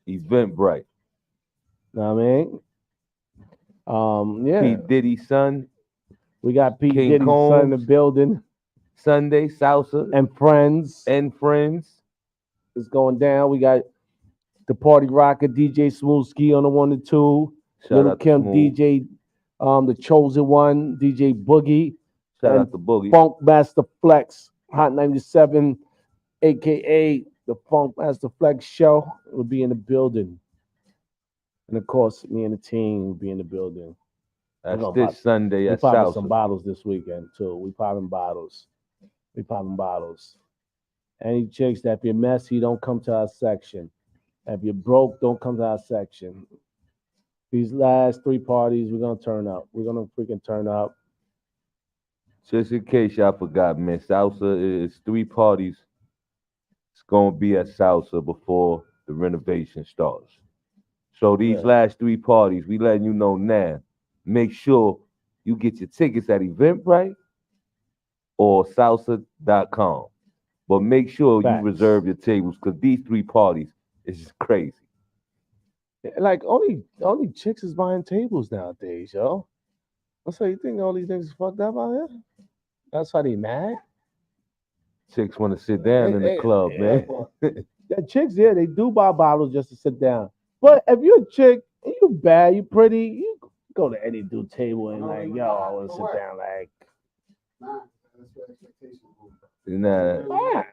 Eventbrite. Know what I mean? Yeah. P. Diddy's son, We got Pete King Diddy's son in the Combs, building. Sunday, Salsa, And friends and friends. is going down. We got the party rocker DJ Smoothski on the 1 and 2. Shout Little out to Kim Smooth. DJ, the chosen one, DJ Boogie, Shout and out to Boogie. Funk Master Flex, Hot 97, aka the Funk Master Flex show, will be in the building. And of course, me and the team will be in the building. That's gonna this Sunday We at popping some Salsa. bottles this weekend too. We popping bottles. We popping bottles. Any chicks that if you're messy, don't come to our section. If you're broke, don't come to our section. These last 3 parties, we're gonna turn up. We're gonna freaking turn up. Just in case y'all forgot, man, Salsa is 3 parties. It's gonna be at Salsa before the renovation starts. So these Yeah. last 3 parties, we letting you know now. Make sure you get your tickets at Eventbrite or salsa.com. But make sure you Facts. reserve your tables because these 3 parties is just crazy. Like only chicks is buying tables nowadays, yo. So you think all these niggas fucked up out here? That's why they mad. Chicks want to sit down in the club, man. The chicks, yeah, they do buy bottles just to sit down. But if you're a chick and you bad, you pretty, you go to any dude table and like, yo, I want to sit down. Like, Nah, ah,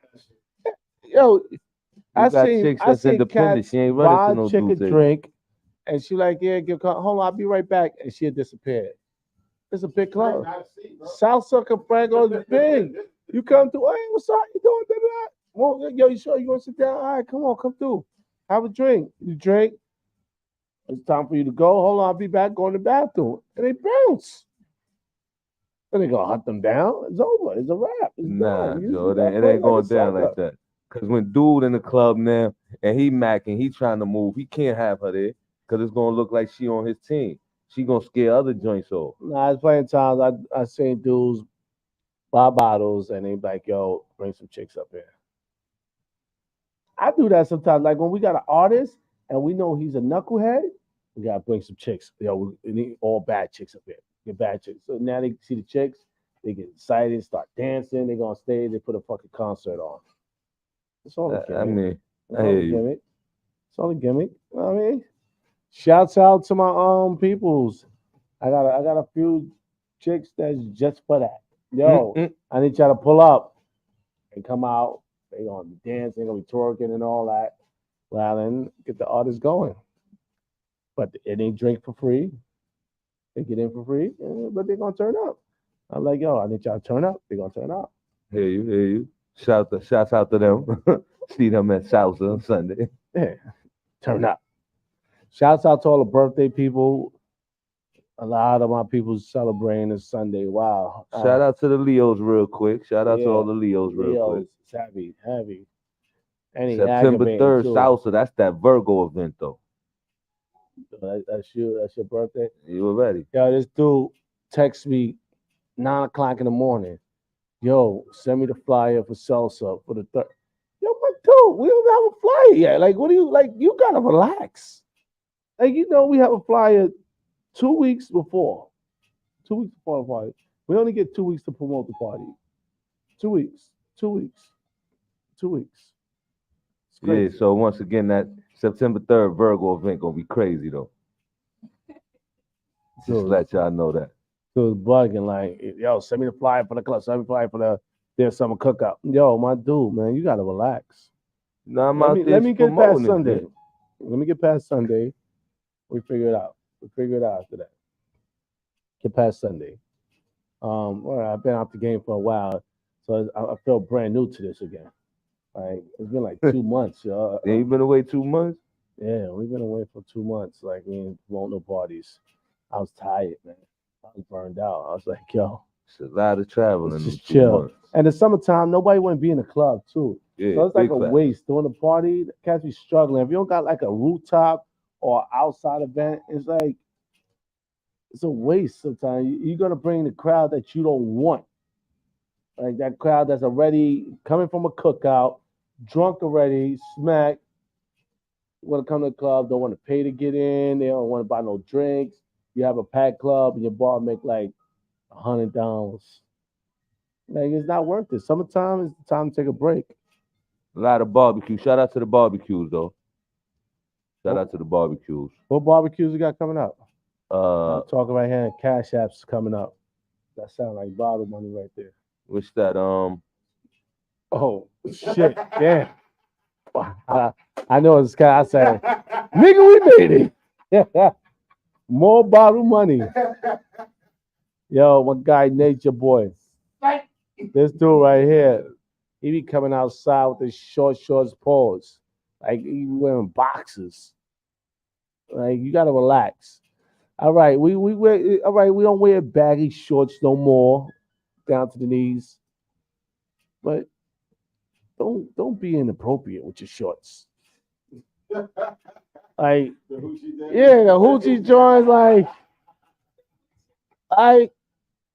yo, you got chicks I that's seen independent. cats She ain't running buy to a no chick a dude table. drink, and she like, yeah, hold on, I'll be right back, and she'll disappear. It's a big club. South Sucker Franco is big. You come through, hey, what's up? You doing? Da-da-da. Well, yo, you sure you want to sit down? All right, come on, come through. Have a drink. You drink. It's time for you to go. Hold on, I'll be back. Go in the bathroom. And they bounce. And they gonna hunt them down. It's over. It's a wrap. It's Nah, done. Joe, got it played ain't like a going down sucker. like that. Cause when dude in the club now and he macking, he trying to move, he can't have her there because it's gonna look like she on his team. She gonna scare other joints off. Nah, it's plenty of times I seen dudes buy bottles and they be like, yo, bring some chicks up here. I do that sometimes. Like when we got an artist and we know he's a knucklehead, we gotta bring some chicks. We need all bad chicks up here. Get bad chicks. So now they see the chicks, they get excited, start dancing. They go on stage, they put a fucking concert on. It's all a I gimmick. mean, It's I all hear a you. gimmick. It's all a gimmick. You know what I mean? Shouts out to my peoples. I got a few chicks that's just for that. Yo, Mm-mm. I need y'all to pull up and come out. They gonna be dancing, they gonna be twerking and all that. Well, then get the artists going. But it ain't drink for free. They get in for free, but they're gonna turn up. I'm like, yo, I need y'all to turn up. They're gonna turn up. Hear you. Shouts out to them. See them at Salsa on Sunday. Yeah, turn up. Shouts out to all the birthday people. A lot of my people celebrating this Sunday. Wow. Shout out to the Leos real quick. Shout out to all Yeah, the Leos real quick. Leo's heavy, heavy. And he September aggravating 3rd, too. Salsa. That's that Virgo event though. That's you. That's your birthday. You ready? Yo, this dude texts me 9 o'clock in the morning. Yo, send me the flyer for salsa for the third. Yo, but dude, we don't have a flyer yet. Like, what do you like? You gotta relax. Like, we have a flyer 2 weeks before. 2 weeks before the party. We only get 2 weeks to promote the party. 2 weeks. 2 weeks. 2 weeks. It's Yeah, crazy. so once again, that September 3rd Virgo event gonna be crazy though. Just Dude, let y'all know that. dude bugging like, yo, send me the flyer for the club. Send me the flyer for the their summer cookout. Yo, my dude, man, you gotta relax. Now I'm Let out me there let me get past promoting Sunday. it. Let me get past Sunday. We figure it out. We figure it out after that. Get past Sunday. All right, I've been out the game for a while, so I feel brand new to this again. Like it's been like 2 months, yo. Yeah, you been away 2 months? Yeah, we've been away for 2 months. Like we ain't won't no parties. I was tired, man. I was burned out. I was like, yo, It's a lot of traveling let's in them just two chill. months. And the summertime, nobody want to be in the club too. Yeah, So it's like big a fact. waste during the party. The cats be struggling. If you don't got like a rooftop or outside event, it's like it's a waste. Sometimes you're gonna bring the crowd that you don't want, like that crowd that's already coming from a cookout, drunk already, smack. want to come to the club, don't want to pay to get in. They don't want to buy no drinks. You have a packed club and your bar make like $100. Like it's not worth it. Summertime is the time to take a break. A lot of barbecue. Shout out to the barbecues though. Shout What, out to the barbecues. what barbecues you got coming up? Uh, I'm talking right here. Cash apps coming up. That sound like bottle money right there. what's that? Oh shit! Damn. I, I know it's kind. I said, nigga, we made it. More bottle money. Yo, my guy, Nature Boy. This dude right here, he be coming outside with his short shorts paws. Like he be wearing boxers. Like you gotta relax. All right, we wear all right, we don't wear baggy shorts no more down to the knees. But don't be inappropriate with your shorts. Like yeah, the hoochie joints like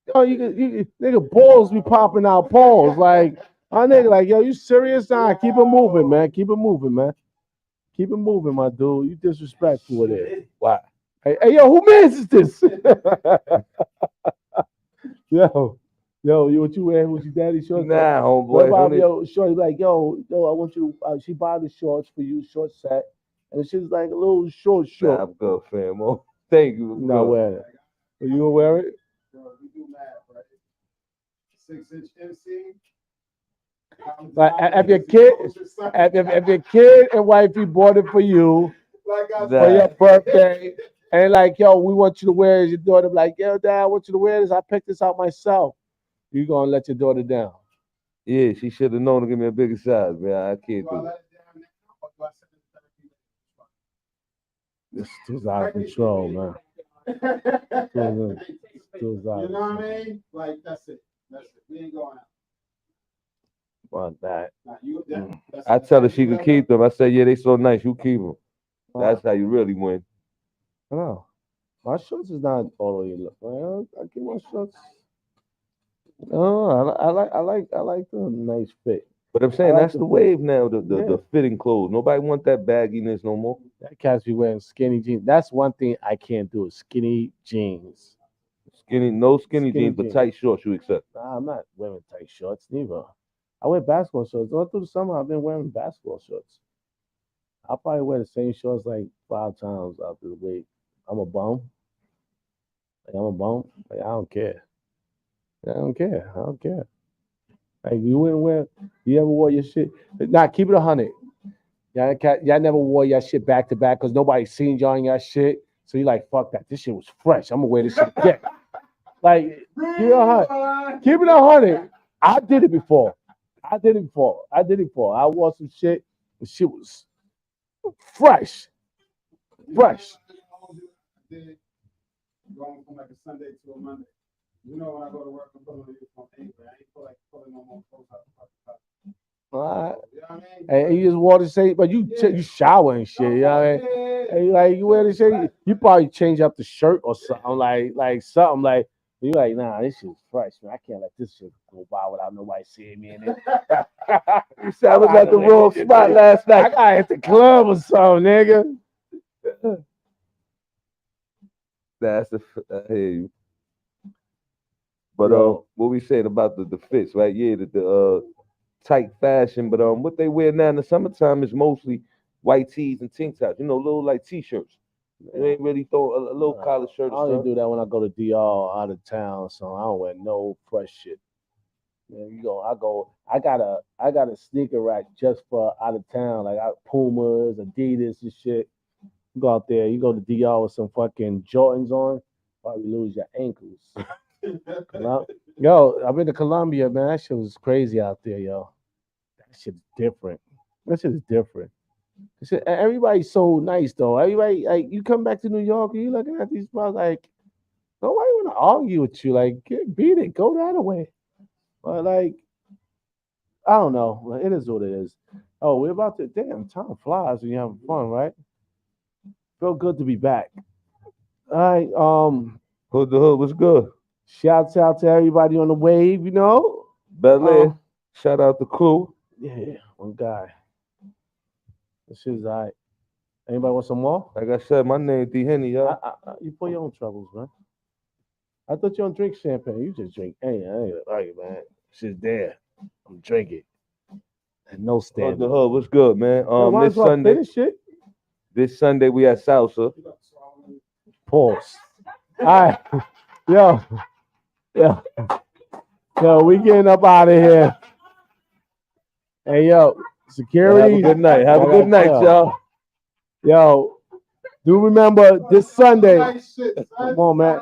yo, nigga balls be popping out balls. Like my nigga, like, yo, you serious? Nah, keep it moving, man. Keep it moving, man. Keep it moving, my dude. You disrespectful with it. Why? Hey, yo, who mans is this? yo, what you wearing? What your daddy shorts? Nah, What homeboy. about yo, shorty like, yo, I want you. She bought the shorts for you, short set, and she's like a little short. Nah, I'm good, fam. Oh, thank you. You not wearing it. Are you gonna wear it? Bro, we do math, right? 6-inch MC. Like if your kid, if your kid and wifey bought it for you for your birthday, and like, yo, we want you to wear it. Your daughter be like, yo, dad, I want you to wear this. I picked this out myself. You gonna let your daughter down? Yeah, she should have known to give me a bigger size, man. I can't do it. This is out of control, man. This is You out know of what control. I mean? Like that's it. That's it. We ain't going out. Want that? Nah, you, that's I tell her she could keep them. I said, yeah, they so nice. You keep them. Uh, That's how you really win. I know. My shorts is not all the way look. I keep my shorts. No, I like the nice fit. But I'm I saying like that's the the fit. wave now, the Yeah. the fitting clothes. Nobody want that bagginess no more. That cats be wearing skinny jeans. That's one thing I can't do is skinny jeans. No skinny Skinny jeans, but jeans. tight shorts you accept. Nah, I'm not wearing tight shorts neither. I wear basketball shorts. All through the summer, I've been wearing basketball shorts. I'll probably wear the same shorts like 5 times out the week. I'm a bum. Like I'm a bum. Like I don't care. I don't care. I don't care. Like you wouldn't wear. You ever wore your shit? Nah, keep it 100. Y'all never wore your shit back to back because nobody seen y'all in your shit. So you like, fuck that. This shit was fresh. I'm gonna wear this shit again. Like, keep it 100. Keep it 100. I did it before. I wore some shit. The shit was fresh. Fresh. Going from like a Sunday to a Monday. You know when I go to work, I'm putting on the uniform anyway. I ain't feel like pulling no more clothes out the fucking All right. You know what I mean? And you just wore the same, but you shower and shit. You know what I mean? And you like you wear the shit. You probably change up the shirt or something like something like. You like, nah, this shit's fresh, man. I can't let this shit go by without nobody seeing me in it. You said I was at the wrong spot last I night. gotta hit the club or something, nigga. That's I hear you. But Yo. what we saying about the fits, right? Yeah, the tight fashion, but what they wear now in the summertime is mostly white tees and tank tops. You know, little like t-shirts. You ain't really throw a little collar I shirt or only something. do that when I go to DR out of town, so I don't wear no fresh shit. I got a sneaker rack just for out of town, like Pumas, Adidas and shit. You go out there, you go to DR with some fucking Jordans on, probably lose your ankles. Yo, I've been to Colombia, man. That shit was crazy out there, yo. That shit is different. That shit is different. Everybody's so nice though. Everybody like you come back to New York and you looking at these spots like nobody wanna argue with you. Like beat it, go the other way. But like I don't know. Like, it is what it is. Oh, we're about to damn time flies when you're having fun, right? Feel good to be back. All right. Hood the hood was good. Shouts out to everybody on the wave, you know. Bel Air. Um, Shout out the crew. yeah, one guy. This shit's all right. Anybody want some more? Like I said, my name D Henny, y'all. You for your own troubles, man. I thought you don't drink champagne. You just drink. Hey, I ain't like man. Shit's there. I'm drinking. And no Hood standard. the hood, what's good, man? Yo, might This as well Sunday, finish it. this Sunday we at Salsa. Pause. All right. Yo. Yo, we getting up out of here. Hey, yo, security. Have a good night. Have a good night, y'all. Yo, do remember this Sunday. Come on, man.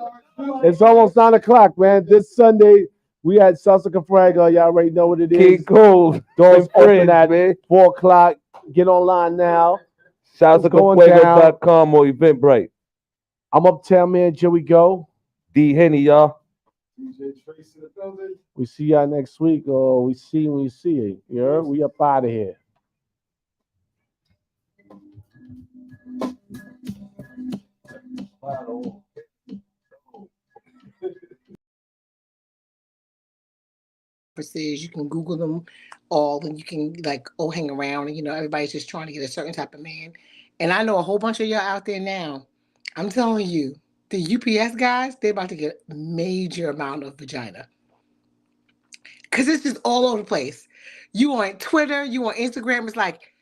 It's almost 9 o'clock, man. This Sunday, we at Salsa Cafraga. Y'all already know what it is. King Cole. Doors and friends, open at man. 4 o'clock. Get online now. SalsaCafuego.com or Eventbrite. I'm Uptown Man Joey Go. D Henny, y'all. DJ Trace in the building. We see y'all next week, or we see when we see it. You heard? We up out of here. You can Google them all, and you can like hang around. And everybody's just trying to get a certain type of man. And I know a whole bunch of y'all out there now. I'm telling you, the UPS guys, they're about to get a major amount of vagina. Because it's just all over the place. You on Twitter, you on Instagram, it's like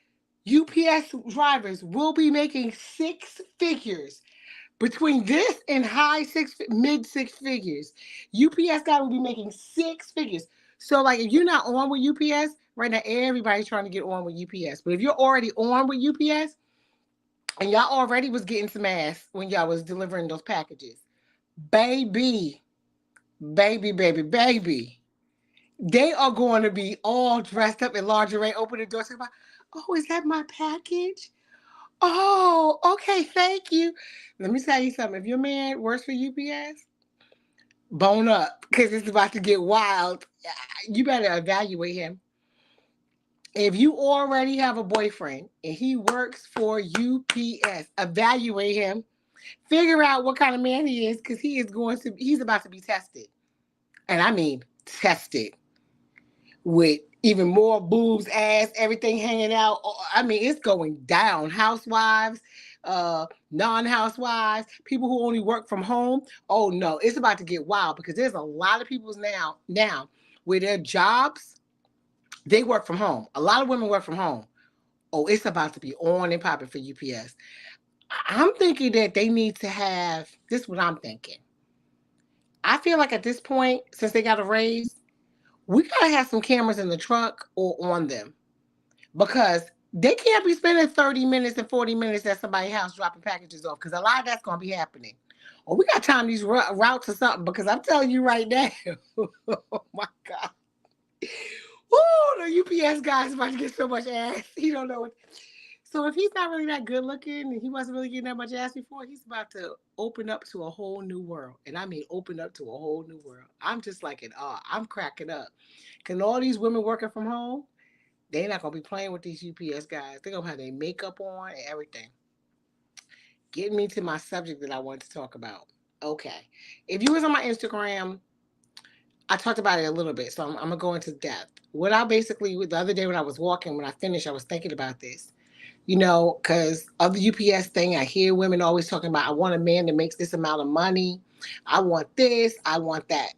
UPS drivers will be making 6 figures. Between this and mid six figures, UPS guy will be making 6 figures. So, like, if you're not on with UPS, right now, everybody's trying to get on with UPS. But if you're already on with UPS, and y'all already was getting some ass when y'all was delivering those packages, baby, they are going to be all dressed up in lingerie, open the door, say, oh, is that my package? Oh, okay, thank you. Let me tell you something. If your man works for UPS, bone up, because it's about to get wild. You better evaluate him. If you already have a boyfriend and he works for UPS, evaluate him. Figure out what kind of man he is, because he's about to be tested. And I mean tested. With even more boobs, ass, everything hanging out. I mean, it's going down. Housewives, non-housewives, people who only work from home. Oh no, it's about to get wild, because there's a lot of people now where their jobs, they work from home. A lot of women work from home. Oh, it's about to be on and popping for UPS. I'm thinking that they need to have, this is what I'm thinking. I feel like at this point, since they got a raise, we gotta have some cameras in the truck or on them, because they can't be spending 30 minutes and 40 minutes at somebody's house dropping packages off, because a lot of that's gonna be happening. Or we got time these routes or something, because I'm telling you right now, oh my God. Woo, the UPS guy's about to get so much ass. He don't know what. So if he's not really that good looking and he wasn't really getting that much ass before, he's about to open up to a whole new world. And I mean open up to a whole new world. I'm just like in awe. I'm cracking up. Because all these women working from home, they're not going to be playing with these UPS guys. They're going to have their makeup on and everything. Getting me to my subject that I wanted to talk about. Okay. If you was on my Instagram, I talked about it a little bit, so I'm going to go into depth. What I basically, the other day when I was walking, when I finished, I was thinking about this. Because of the UPS thing, I hear women always talking about, I want a man that makes this amount of money. I want this. I want that.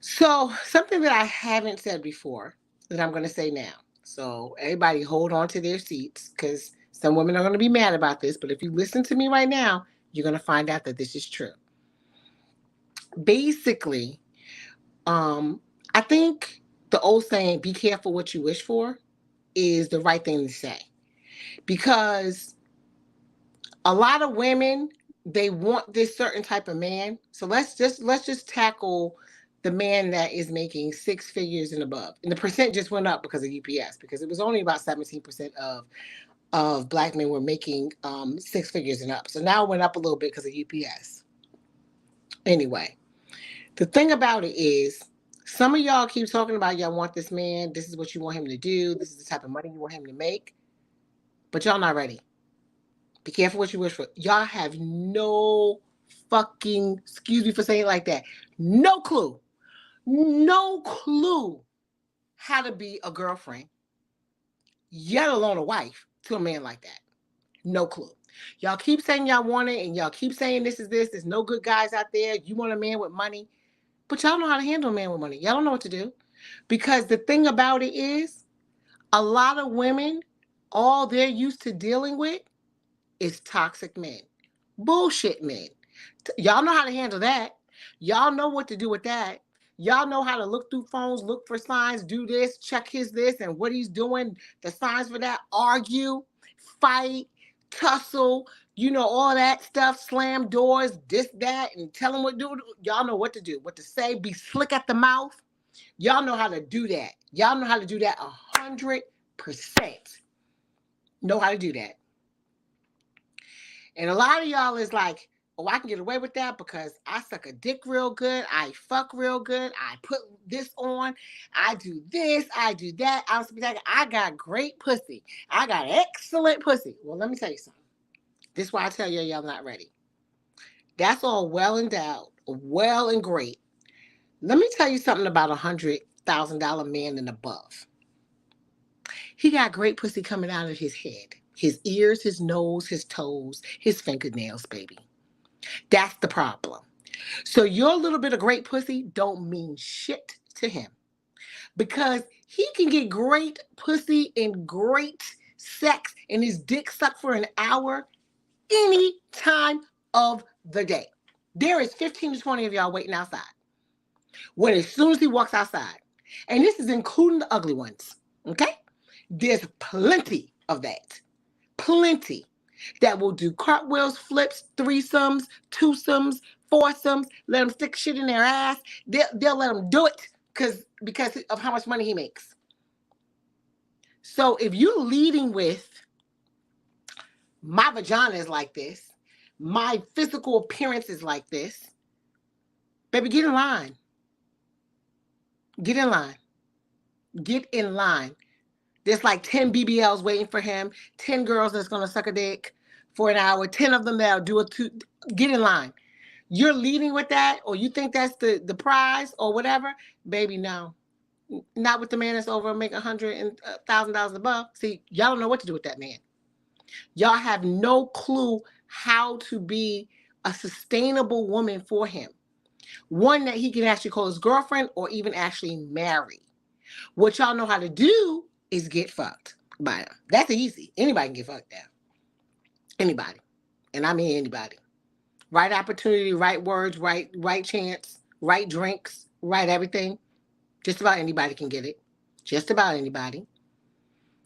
So something that I haven't said before that I'm going to say now. So everybody hold on to their seats, because some women are going to be mad about this. But if you listen to me right now, you're going to find out that this is true. Basically, I think the old saying, be careful what you wish for, is the right thing to say. Because a lot of women, they want this certain type of man. So let's just tackle the man that is making 6 figures and above. And the percent just went up because of UPS, because it was only about 17% of black men were making 6 figures and up. So now it went up a little bit because of UPS. Anyway, the thing about it is, some of y'all keep talking about y'all want this man. This is what you want him to do. This is the type of money you want him to make. But y'all not ready. Be careful what you wish for. Y'all have no fucking, excuse me for saying it like that, no clue how to be a girlfriend, yet alone a wife, to a man like that. No clue. Y'all keep saying y'all want it, and y'all keep saying this is this. There's no good guys out there. You want a man with money, but y'all know how to handle a man with money. Y'all don't know what to do. Because the thing about it is, a lot of women, all they're used to dealing with is toxic men, bullshit men. Y'all know how to handle that. Y'all know what to do with that. Y'all know how to look through phones, look for signs, do this, check his this and what he's doing, the signs for that, argue, fight, tussle, all that stuff, slam doors, this, that, and tell him what to do. Y'all know what to do, what to say, be slick at the mouth. Y'all know how to do that. Y'all know how to do that 100%. Know how to do that. And a lot of y'all is like, oh, I can get away with that because I suck a dick real good. I fuck real good. I put this on. I do this. I do that. I got great pussy. I got excellent pussy. Well, let me tell you something. This is why I tell you y'all not ready. That's all well endowed, well and great. Let me tell you something about $100,000 man and above. He got great pussy coming out of his head. His ears, his nose, his toes, his fingernails, baby. That's the problem. So your little bit of great pussy don't mean shit to him. Because he can get great pussy and great sex and his dick sucked for an hour any time of the day. There is 15 to 20 of y'all waiting outside. When as soon as he walks outside. And this is including the ugly ones. Okay? There's plenty of that. Plenty that will do cartwheels, flips, threesomes, twosomes, foursomes, let them stick shit in their ass. They'll let them do it because of how much money he makes. So if you're leading with my vagina is like this, my physical appearance is like this, baby, get in line. Get in line. Get in line. There's like 10 BBLs waiting for him, 10 girls that's going to suck a dick for an hour, 10 of them that'll do it too. Get in line. You're leading with that, or you think that's the prize or whatever, baby, no. Not with the man that's over making $100,000 above. See, y'all don't know what to do with that man. Y'all have no clue how to be a sustainable woman for him. One that he can actually call his girlfriend or even actually marry. What y'all know how to do is get fucked by him. That's easy. Anybody can get fucked now. Anybody. And I mean anybody. Right opportunity, right words, right chance, right drinks, right everything. Just about anybody can get it. Just about anybody.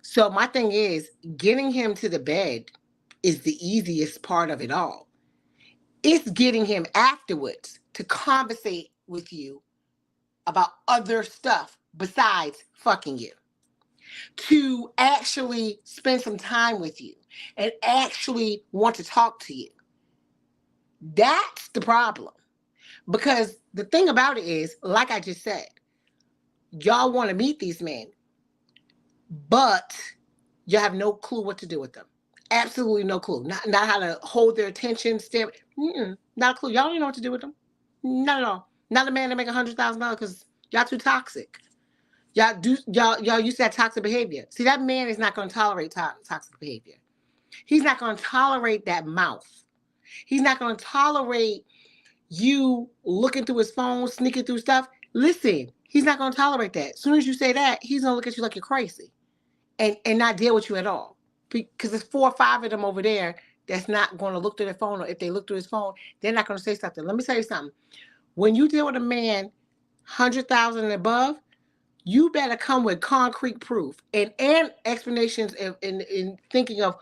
So my thing is, getting him to the bed is the easiest part of it all. It's getting him afterwards to conversate with you about other stuff besides fucking you. To actually spend some time with you and actually want to talk to you. That's the problem. Because the thing about it is, like I just said, y'all want to meet these men, but you have no clue what to do with them. Absolutely no clue. Not how to hold their attention, stare. Not a clue. Y'all don't even know what to do with them. Not at all. Not a man that make $100,000 because y'all too toxic. Y'all used to that toxic behavior. See, that man is not going to tolerate toxic behavior. He's not going to tolerate that mouth. He's not going to tolerate you looking through his phone, sneaking through stuff. Listen, he's not going to tolerate that. As soon as you say that, he's going to look at you like you're crazy and not deal with you at all. Because there's 4 or 5 of them over there that's not going to look through their phone, or if they look through his phone, they're not going to say something. Let me tell you something. When you deal with a man 100,000 and above, you better come with concrete proof and explanations in thinking of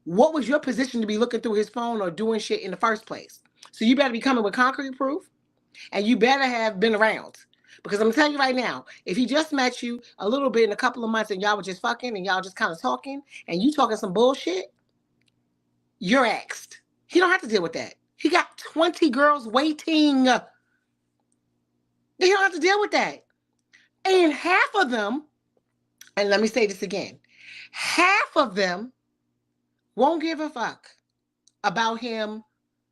what was your position to be looking through his phone or doing shit in the first place. So you better be coming with concrete proof, and you better have been around. Because I'm telling you right now, if he just met you a little bit in a couple of months and y'all were just fucking and y'all just kind of talking and you talking some bullshit, you're axed. He don't have to deal with that. He got 20 girls waiting. He don't have to deal with that. And half of them, and let me say this again, half of them won't give a fuck about him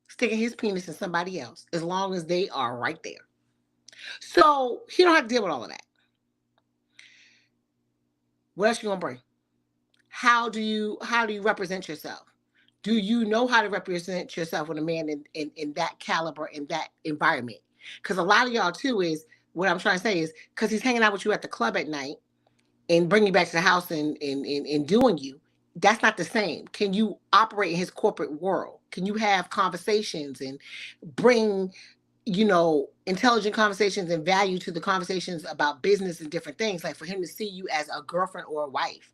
sticking his penis in somebody else as long as they are right there. So he don't have to deal with all of that. What else you gonna bring? how do you represent yourself? Do you know how to represent yourself with a man in that caliber, in that environment? Because a lot of y'all too is what I'm trying to say is because he's hanging out with you at the club at night and bring you back to the house and doing you. That's not the same. Can you operate in his corporate world? Can you have conversations and bring, intelligent conversations and value to the conversations about business and different things? Like for him to see you as a girlfriend or a wife.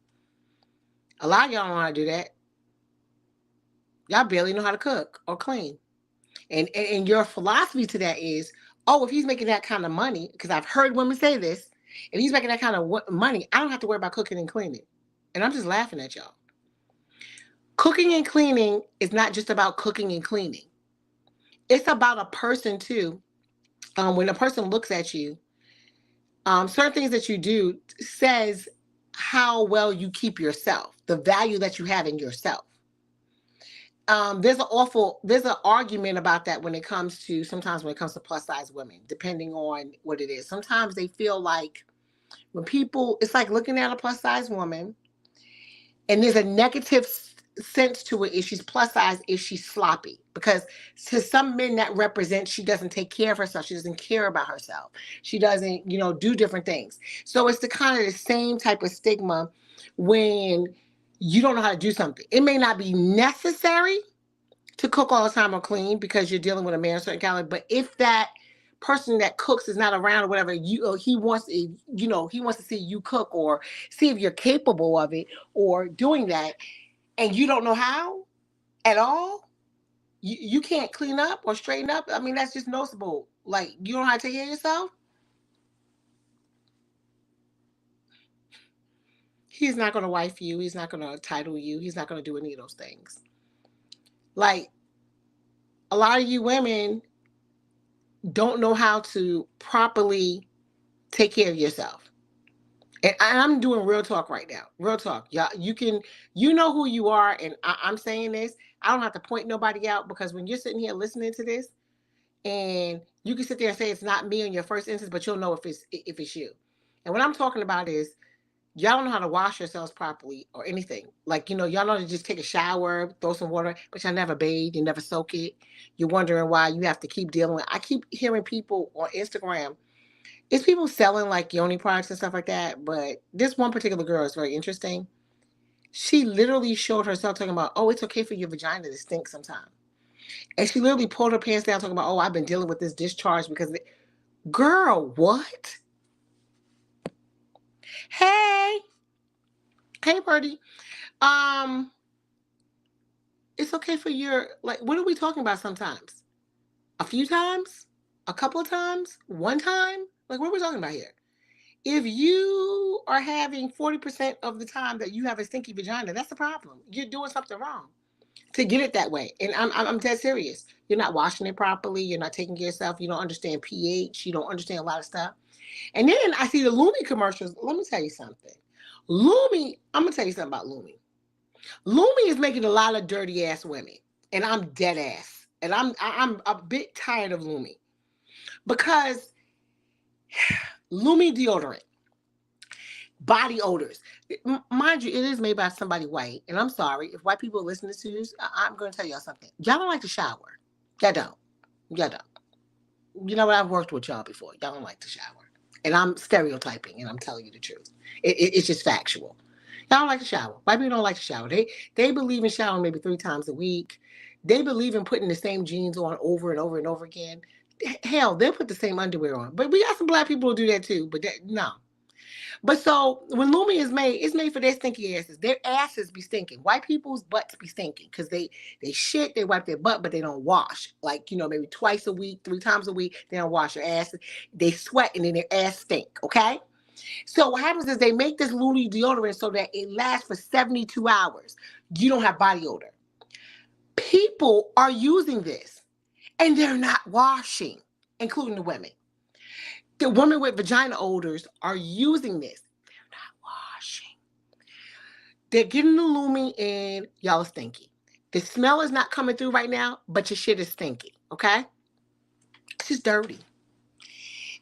A lot of y'all don't know how to do that. Y'all barely know how to cook or clean. And your philosophy to that is, oh, if he's making that kind of money, because I've heard women say this, if he's making that kind of money, I don't have to worry about cooking and cleaning. And I'm just laughing at y'all. Cooking and cleaning is not just about cooking and cleaning. It's about a person too. When a person looks at you, certain things that you do says how well you keep yourself, the value that you have in yourself. There's an argument about that when it comes to plus size women, depending on what it is. Sometimes they feel like when people, it's like looking at a plus size woman and there's a negative sense to it. If she's plus size, if she's sloppy, because to some men that represents she doesn't take care of herself. She doesn't care about herself. She doesn't, do different things. So it's the kind of the same type of stigma when you don't know how to do something. It may not be necessary to cook all the time or clean because you're dealing with a man of a certain caliber, but if that person that cooks is not around or whatever, he wants to see you cook or see if you're capable of it or doing that, and you don't know how at all, you can't clean up or straighten up. I mean, that's just noticeable. Like, you don't know how to take care of yourself. He's not going to wife you. He's not going to title you. He's not going to do any of those things. Like, a lot of you women don't know how to properly take care of yourself. And I'm doing real talk right now. Real talk. Y'all, you know who you are. And I'm saying this. I don't have to point nobody out, because when you're sitting here listening to this, and you can sit there and say it's not me in your first instance, but you'll know if it's you. And what I'm talking about is y'all don't know how to wash yourselves properly or anything. Like, y'all know to just take a shower, throw some water, but y'all never bathe, you never soak it. You're wondering why you have to keep dealing with. I keep hearing people on Instagram. It's people selling like yoni products and stuff like that. But this one particular girl is very interesting. She literally showed herself talking about, oh, it's okay for your vagina to stink sometimes. And she literally pulled her pants down talking about, oh, I've been dealing with this discharge because girl, what? Hey, Birdie. It's okay for your, like, what are we talking about sometimes? A few times? A couple of times? One time? Like, what are we talking about here? If you are having 40% of the time that you have a stinky vagina, that's the problem. You're doing something wrong to get it that way. And I'm dead serious. You're not washing it properly. You're not taking care of yourself. You don't understand pH. You don't understand a lot of stuff. And then I see the Lumi commercials. Let me tell you something. I'm going to tell you something about Lumi. Lumi is making a lot of dirty ass women. And I'm dead ass. And I'm a bit tired of Lumi. Because Lumi deodorant, body odors. Mind you, it is made by somebody white. And I'm sorry, if white people are listening to this, I'm going to tell y'all something. Y'all don't like to shower. Y'all don't. You know what? I've worked with y'all before. Y'all don't like to shower. And I'm stereotyping, and I'm telling you the truth. It's just factual. Y'all don't like to shower. White people don't like to shower. They believe in showering maybe 3 times a week. They believe in putting the same jeans on over and over and over again. Hell, they'll put the same underwear on. But we got some black people who do that too. But no. But so when Lumi is made, it's made for their stinky asses. Their asses be stinking. White people's butts be stinking because they shit, they wipe their butt, but they don't wash. Like, maybe twice a week, 3 times a week, they don't wash their ass. They sweat and then their ass stink, okay? So what happens is they make this Lumi deodorant so that it lasts for 72 hours. You don't have body odor. People are using this and they're not washing, including the women. The women with vagina odors are using this. They're not washing. They're getting the Lumi and y'all are stinky. The smell is not coming through right now, but your shit is stinky, okay? It's just dirty.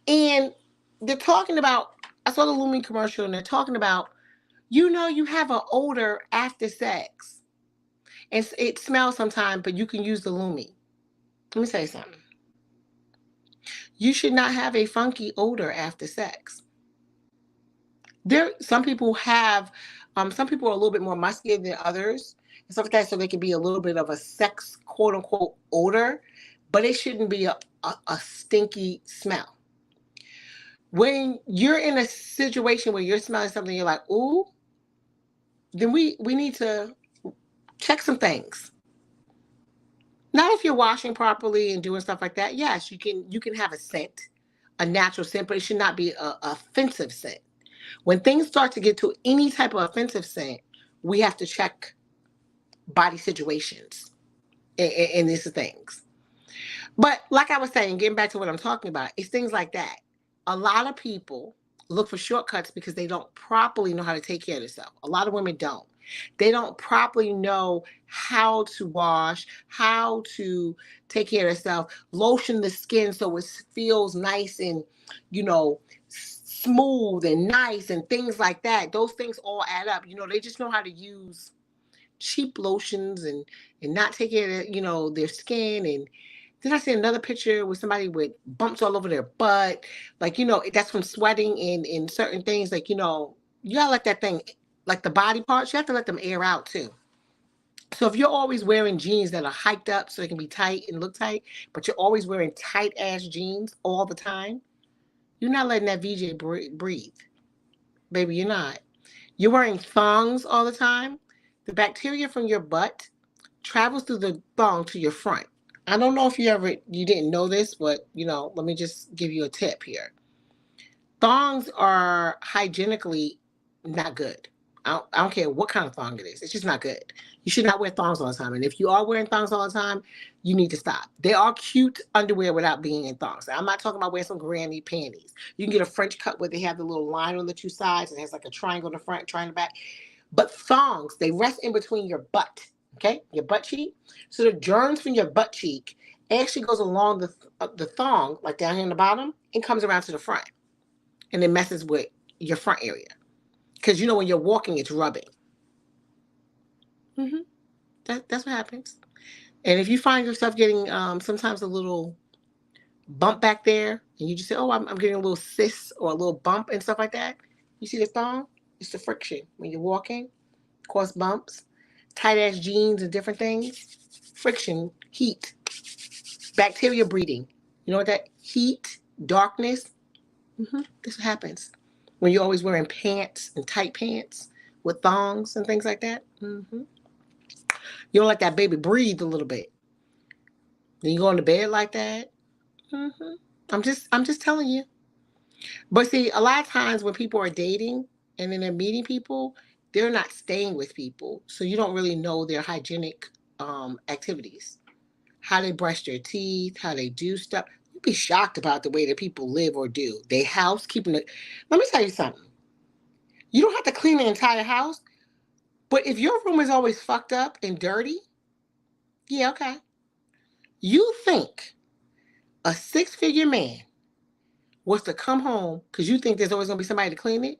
And they're talking about, I saw the Lumi commercial and they're talking about You know you have an odor after sex. And it smells sometimes, but you can use the Lumi. Let me say something. You should not have a funky odor after sex. Some people have, some people are a little bit more muscular than others and stuff like that, so they can be a little bit of a sex quote unquote odor, but it shouldn't be a stinky smell. When you're in a situation where you're smelling something, you're like, ooh, then we need to check some things. Not if you're washing properly and doing stuff like that. Yes, you can have a scent, a natural scent, but it should not be a offensive scent. When things start to get to any type of offensive scent, we have to check body situations and these things. But like I was saying, getting back to what I'm talking about, it's things like that. A lot of people look for shortcuts because they don't properly know how to take care of themselves. A lot of women don't. They don't properly know how to wash, how to take care of themselves, lotion the skin so it feels nice and, smooth and nice and things like that. Those things all add up. They just know how to use cheap lotions and not take care of, their skin. And then I see another picture with somebody with bumps all over their butt. Like, that's from sweating and certain things. Like, you gotta let that thing, like the body parts, you have to let them air out too. So if you're always wearing jeans that are hiked up so they can be tight and look tight, but you're always wearing tight ass jeans all the time, you're not letting that VJ breathe. Baby, you're not. You're wearing thongs all the time. The bacteria from your butt travels through the thong to your front. I don't know if you didn't know this, but let me just give you a tip here. Thongs are hygienically not good. I don't care what kind of thong it is. It's just not good. You should not wear thongs all the time. And if you are wearing thongs all the time, you need to stop. They are cute underwear without being in thongs. I'm not talking about wearing some granny panties. You can get a French cut where they have the little line on the two sides and it has like a triangle in the front, triangle in the back. But thongs, they rest in between your butt, okay? Your butt cheek. So the germs from your butt cheek actually goes along the thong, like down here in the bottom, and comes around to the front. And it messes with your front area. Because when you're walking, it's rubbing. That's what happens. And if you find yourself getting sometimes a little bump back there, and you just say, oh, I'm getting a little cyst or a little bump and stuff like that, you see the thong? It's the friction. When you're walking, cause bumps, tight ass jeans and different things, friction, heat, bacteria breeding. You know what that heat, darkness, this happens when you're always wearing pants and tight pants with thongs and things like that. You don't let that baby breathe a little bit. Then you go into bed like that. I'm just telling you. But see, a lot of times when people are dating and then they're meeting people, they're not staying with people, so you don't really know their hygienic activities, how they brush their teeth, how they do stuff. You'd be shocked about the way that people live or do. They housekeeping it. Let me tell you something. You don't have to clean the entire house, but if your room is always fucked up and dirty, yeah, okay. You think a six-figure man was to come home because you think there's always going to be somebody to clean it,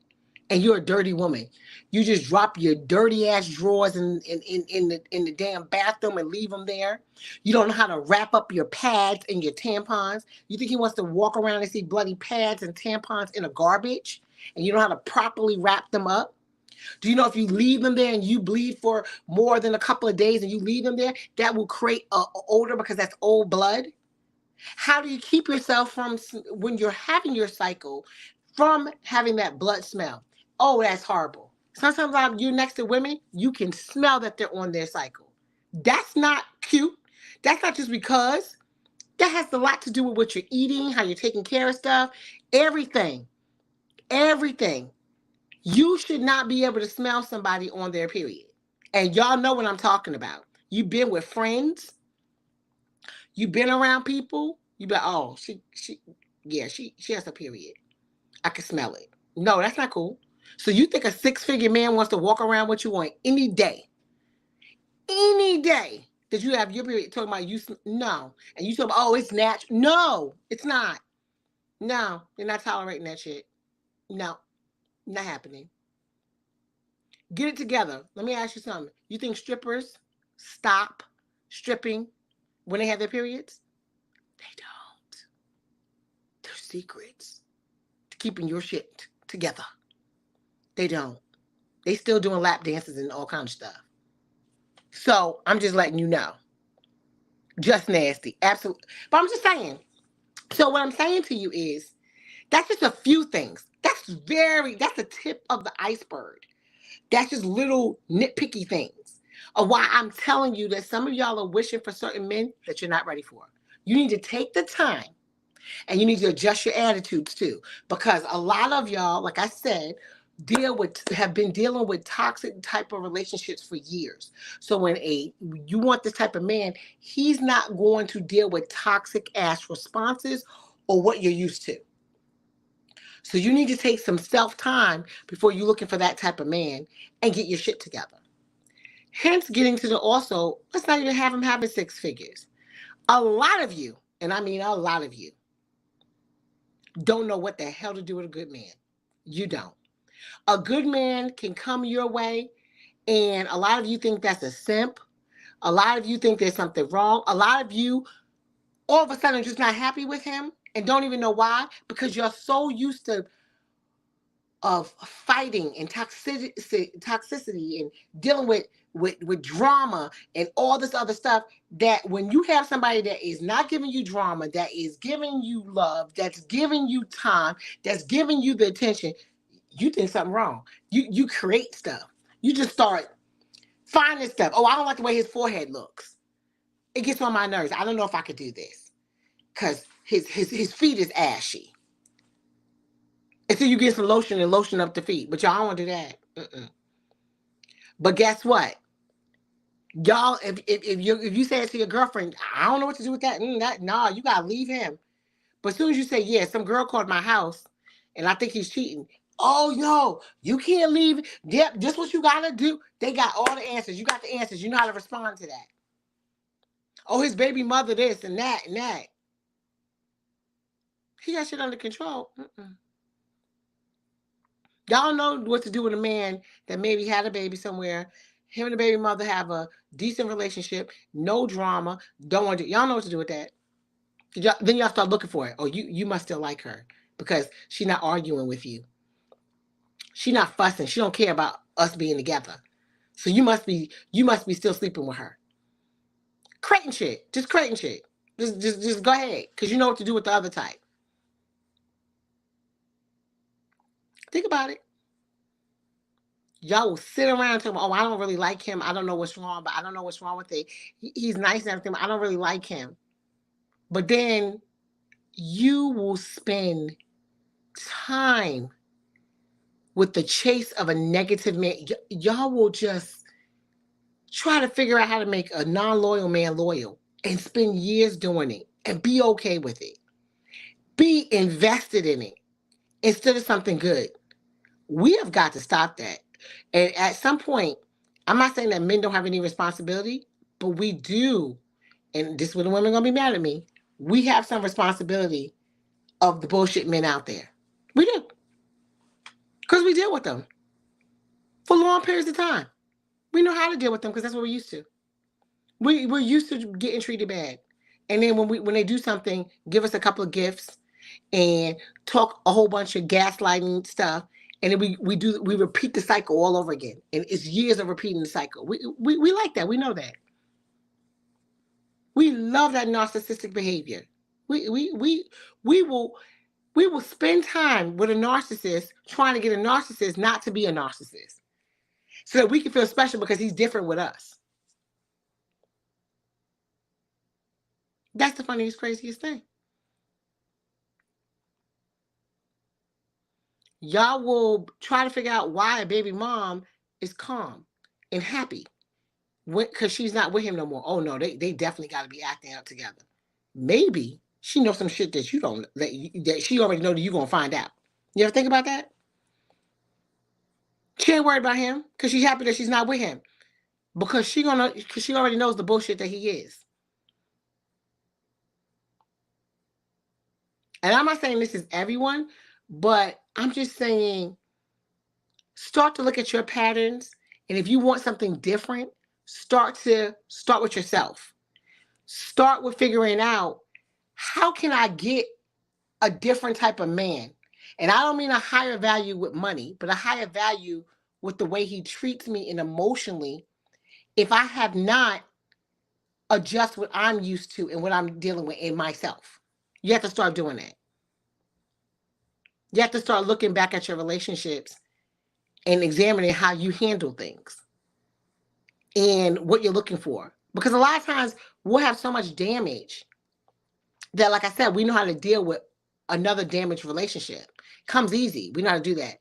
and you're a dirty woman. You just drop your dirty ass drawers in the damn bathroom and leave them there. You don't know how to wrap up your pads and your tampons. You think he wants to walk around and see bloody pads and tampons in a garbage, and you know how to properly wrap them up? Do you know if you leave them there and you bleed for more than a couple of days and you leave them there, that will create an odor because that's old blood? How do you keep yourself from, when you're having your cycle, from having that blood smell? Oh, that's horrible. Sometimes you're next to women, you can smell that they're on their cycle. That's not cute. That's not just because. That has a lot to do with what you're eating, how you're taking care of stuff, everything. Everything. You should not be able to smell somebody on their period. And y'all know what I'm talking about. You've been with friends. You've been around people. You be like, oh, she has a period. I can smell it. No, that's not cool. So you think a six-figure man wants to walk around with you on any day that you have your period, talking about you? No. And you talk about, oh, it's natural. No, it's not. No, you're not tolerating that shit. No, not happening. Get it together. Let me ask you something. You think strippers stop stripping when they have their periods? They don't. There's secrets to keeping your shit together. They don't. They still doing lap dances and all kinds of stuff. So I'm just letting you know. Just nasty. Absolutely. But I'm just saying. So what I'm saying to you is that's just a few things. That's the tip of the iceberg. That's just little nitpicky things of why I'm telling you that some of y'all are wishing for certain men that you're not ready for. You need to take the time and you need to adjust your attitudes too. Because a lot of y'all, like I said, have been dealing with toxic type of relationships for years. So when you want this type of man, he's not going to deal with toxic ass responses or what you're used to. So you need to take some self-time before you're looking for that type of man and get your shit together. Hence getting to the also, let's not even have him having 6 figures. A lot of you, and I mean a lot of you, don't know what the hell to do with a good man. You don't. A good man can come your way, and a lot of you think that's a simp. A lot of you think there's something wrong. A lot of you, all of a sudden, are just not happy with him and don't even know why, because you're so used to of fighting and toxicity and dealing with drama and all this other stuff, that when you have somebody that is not giving you drama, that is giving you love, that's giving you time, that's giving you the attention, you think something wrong. You create stuff. You just start finding stuff. Oh, I don't like the way his forehead looks. It gets on my nerves. I don't know if I could do this because his feet is ashy. And so you get some lotion and lotion up the feet. But y'all don't want to do that. Mm-mm. But guess what? Y'all, if you say it to your girlfriend, I don't know what to do with that. Nah, you got to leave him. But as soon as you say, yeah, some girl called my house and I think he's cheating. Oh, no, you can't leave. Yep, just what you got to do. They got all the answers. You got the answers. You know how to respond to that. Oh, his baby mother this and that and that. He got shit under control. Mm-mm. Y'all know what to do with a man that maybe had a baby somewhere. Him and the baby mother have a decent relationship, no drama. Don't want to. Y'all know what to do with that. Then y'all start looking for it. Oh, you must still like her because she's not arguing with you. She's not fussing. She don't care about us being together. So you must be still sleeping with her. Creating shit. Just creating shit. Just go ahead. Because you know what to do with the other type. Think about it. Y'all will sit around talking about, oh, I don't really like him. I don't know what's wrong, but I don't know what's wrong with it. He's nice and everything, but I don't really like him. But then you will spend time with the chase of a negative man. Y'all will just try to figure out how to make a non-loyal man loyal and spend years doing it and be okay with it. Be invested in it instead of something good. We have got to stop that. And at some point, I'm not saying that men don't have any responsibility, but we do. And this is where the women are going to be mad at me. We have some responsibility of the bullshit men out there. We do. Because we deal with them for long periods of time. We know how to deal with them because that's what we're used to. We're used to getting treated bad. And then when they do something, give us a couple of gifts and talk a whole bunch of gaslighting stuff. And then we repeat the cycle all over again. And it's years of repeating the cycle. We like that. We know that. We love that narcissistic behavior. We will spend time with a narcissist trying to get a narcissist not to be a narcissist. So that we can feel special because he's different with us. That's the funniest, craziest thing. Y'all will try to figure out why a baby mom is calm and happy because she's not with him no more. Oh no, they definitely got to be acting out together. Maybe she knows some shit that you don't, that she already know that you're gonna find out. You ever think about that? She ain't worried about him because she's happy that she's not with him because she already knows the bullshit that he is. And I'm not saying this is everyone, but I'm just saying start to look at your patterns And if you want something different, start with yourself. Start with figuring out, how can I get a different type of man? And I don't mean a higher value with money, but a higher value with the way he treats me and emotionally. If I have not adjust what I'm used to and what I'm dealing with in myself, you have to start doing that. You have to start looking back at your relationships and examining how you handle things and what you're looking for. Because a lot of times we'll have so much damage that, like I said, we know how to deal with another damaged relationship. Comes easy. We know how to do that.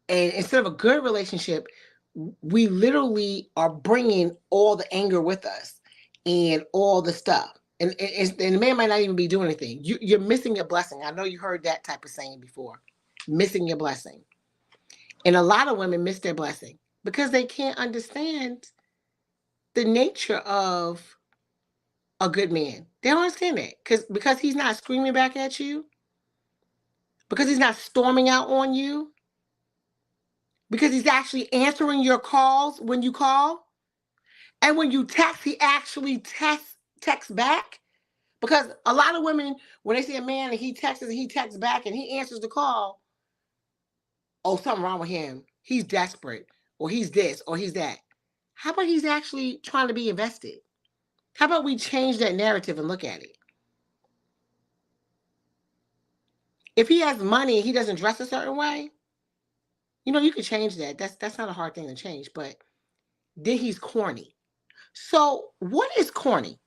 And instead of a good relationship, we literally are bringing all the anger with us and all the stuff. And the man might not even be doing anything. You're missing your blessing. I know you heard that type of saying before. Missing your blessing. And a lot of women miss their blessing because they can't understand the nature of a good man. They don't understand that. Because he's not screaming back at you. Because he's not storming out on you. Because he's actually answering your calls when you call. And when you text, he actually texts back. Because a lot of women, when they see a man and he texts back and he answers the call, oh, something wrong with him. He's desperate, or he's this, or he's that. How about he's actually trying to be invested? How about we change that narrative and look at it? If he has money and he doesn't dress a certain way, you can change that. That's not a hard thing to change, but then he's corny. So what is corny?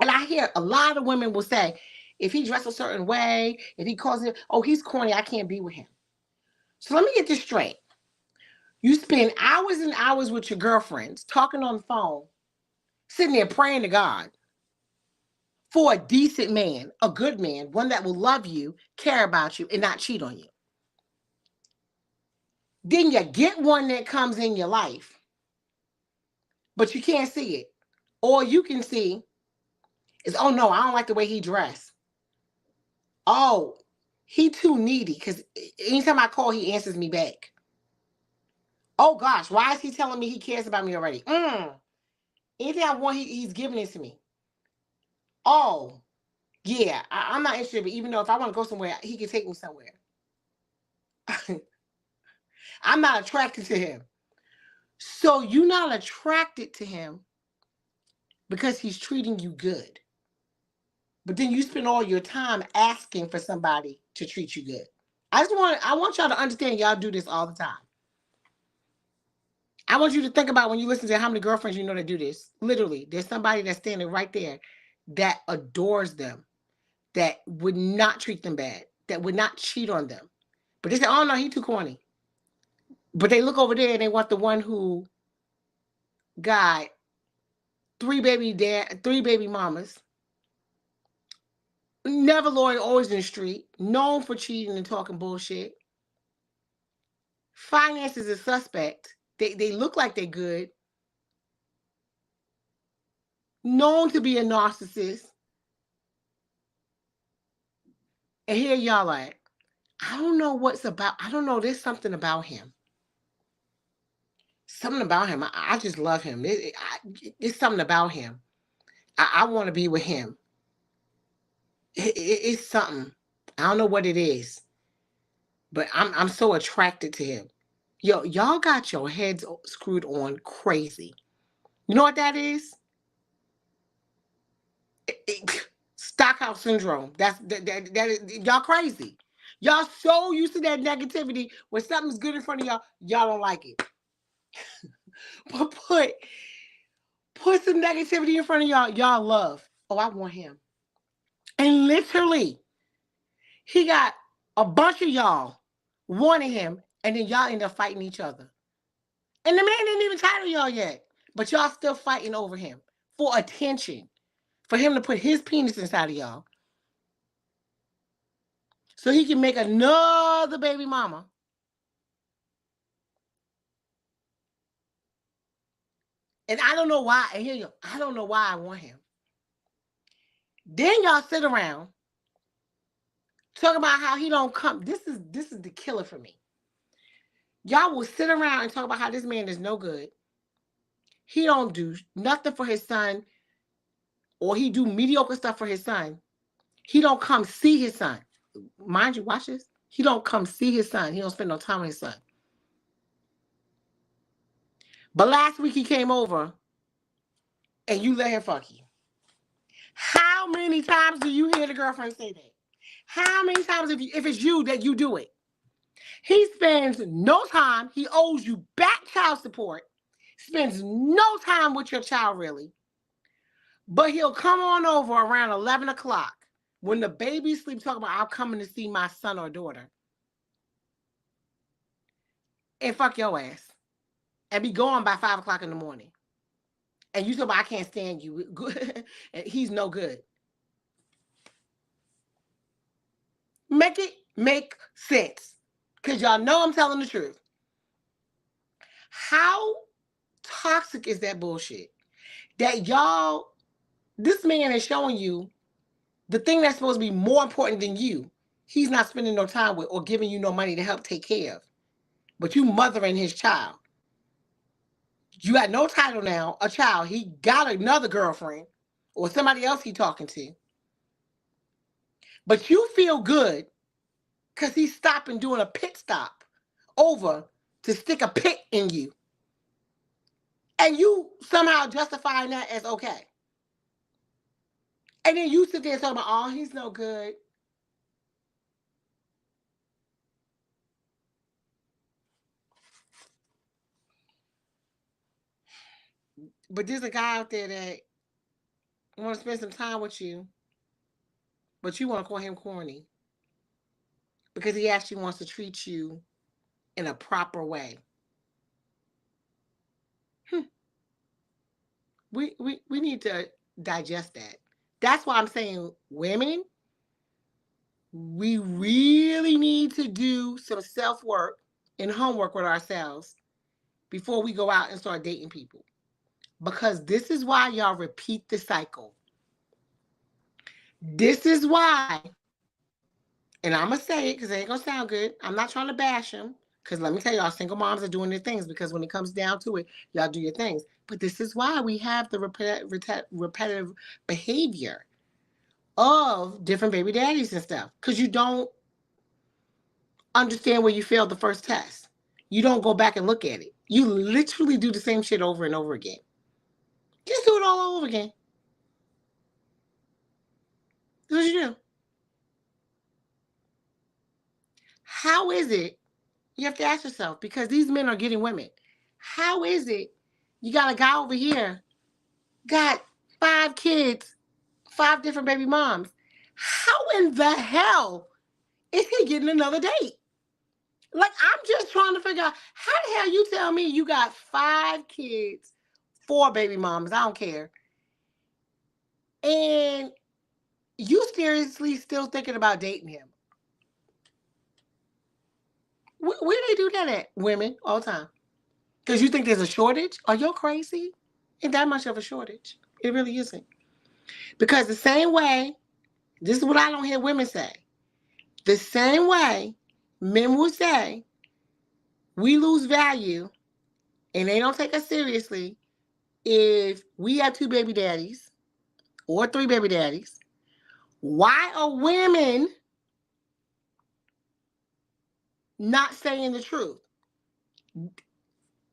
And I hear a lot of women will say, if he dresses a certain way, if he calls it, oh, he's corny, I can't be with him. So let me get this straight. You spend hours and hours with your girlfriends talking on the phone, sitting there praying to God for a decent man, a good man, one that will love you, care about you, and not cheat on you. Then you get one that comes in your life, but you can't see it. All you can see is, oh no, I don't like the way he dressed. Oh, he too needy because anytime I call, he answers me back. Oh gosh, why is he telling me he cares about me already? Anything I want, he's giving it to me. Oh, yeah, I'm not interested, but even though if I want to go somewhere, he can take me somewhere. I'm not attracted to him. So you're not attracted to him because he's treating you good. But then you spend all your time asking for somebody to treat you good. I want y'all to understand, y'all do this all the time. I want you to think about when you listen to how many girlfriends you know that do this. Literally, there's somebody that's standing right there that adores them, that would not treat them bad, that would not cheat on them. But they say, oh no, he's too corny. But they look over there and they want the one who got three baby mamas, never loyal, always in the street, known for cheating and talking bullshit. Finances is suspect. They look like they're good. Known to be a narcissist. And here y'all at. I don't know what's about. I don't know. There's something about him. Something about him. I just love him. It's something about him. I want to be with him. It's something. I don't know what it is. But I'm so attracted to him. Yo, y'all got your heads screwed on crazy. You know what that is? Stockhouse syndrome. That is, y'all crazy. Y'all so used to that negativity. When something's good in front of y'all don't like it. But put some negativity in front of y'all love. Oh, I want him. And literally, he got a bunch of y'all wanting him, and then y'all end up fighting each other. And the man didn't even title y'all yet. But y'all still fighting over him for attention. For him to put his penis inside of y'all. So he can make another baby mama. And I don't know why. And here you go. I don't know why I want him. Then y'all sit around talking about how he don't come. This is the killer for me. Y'all will sit around and talk about how this man is no good. He don't do nothing for his son, or he do mediocre stuff for his son. He don't come see his son. Mind you, watch this. He don't come see his son. He don't spend no time with his son. But last week he came over and you let him fuck you. How many times do you hear the girlfriend say that? How many times if it's you that you do it? He spends no time. He owes you back child support. Spends no time with your child, really. But he'll come on over around 11 o'clock when the baby sleeps, talking about, I'm coming to see my son or daughter. And fuck your ass. And be gone by 5 o'clock in the morning. And you talk about, I can't stand you. He's no good. Make it make sense. Because y'all know I'm telling the truth. How toxic is that bullshit? That y'all, this man is showing you the thing that's supposed to be more important than you. He's not spending no time with or giving you no money to help take care of. But you mothering his child. You got no title now, a child. He got another girlfriend or somebody else he talking to. But you feel good because he's stopping doing a pit stop over to stick a pit in you. And you somehow justifying that as okay. And then you sit there and talk about, oh, he's no good. But there's a guy out there that wants to spend some time with you, but you want to call him corny because he actually wants to treat you in a proper way. We need to digest that. That's why I'm saying, women, we really need to do some self-work and homework with ourselves before we go out and start dating people. Because this is why y'all repeat the cycle. This is why, and I'm going to say it because it ain't going to sound good. I'm not trying to bash them. Because let me tell y'all, single moms are doing their things because when it comes down to it, y'all do your things. But this is why we have the repetitive behavior of different baby daddies and stuff. Because you don't understand where you failed the first test. You don't go back and look at it. You literally do the same shit over and over again. Just do it all over again. That's what you do. How is it? You have to ask yourself, because these men are getting women. How is it you got a guy over here, got 5 kids, 5 different baby moms? How in the hell is he getting another date? Like, I'm just trying to figure out, how the hell you tell me you got 5 kids, 4 baby moms, I don't care, and you seriously still thinking about dating him? Where do they do that at, women, all the time? Because you think there's a shortage? Are you crazy? Ain't that much of a shortage. It really isn't. Because the same way, this is what I don't hear women say. The same way men will say, we lose value and they don't take us seriously if we have 2 baby daddies or 3 baby daddies. Why are women not saying the truth?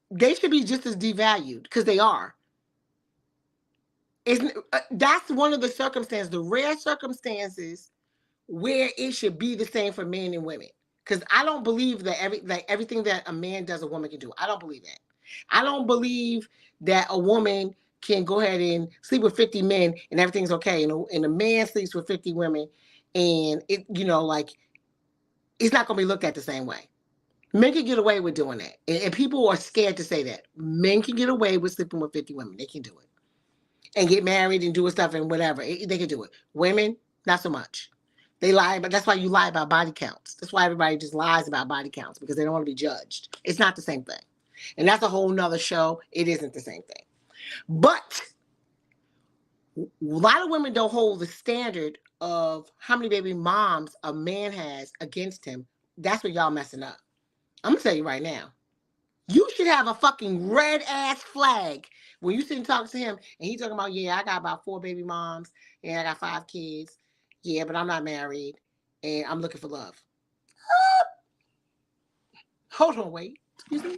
They should be just as devalued, because they are. That's one of the circumstances, the rare circumstances where it should be the same for men and women. Because I don't believe that everything that a man does, a woman can do. I don't believe that. I don't believe that a woman can go ahead and sleep with 50 men and everything's okay. And a man sleeps with 50 women and it, it's not going to be looked at the same way. Men can get away with doing that. And people are scared to say that. Men can get away with sleeping with 50 women. They can do it. And get married and do stuff and whatever. They can do it. Women, not so much. They lie, but that's why you lie about body counts. That's why everybody just lies about body counts, because they don't want to be judged. It's not the same thing. And that's a whole nother show. It isn't the same thing. But a lot of women don't hold the standard of how many baby moms a man has against him. That's what y'all messing up. I'm going to tell you right now. You should have a fucking red ass flag when you sit and talk to him and he talking about, yeah, I got about 4 baby moms and I got 5 kids. Yeah, but I'm not married and I'm looking for love. Hold on, wait. Excuse me.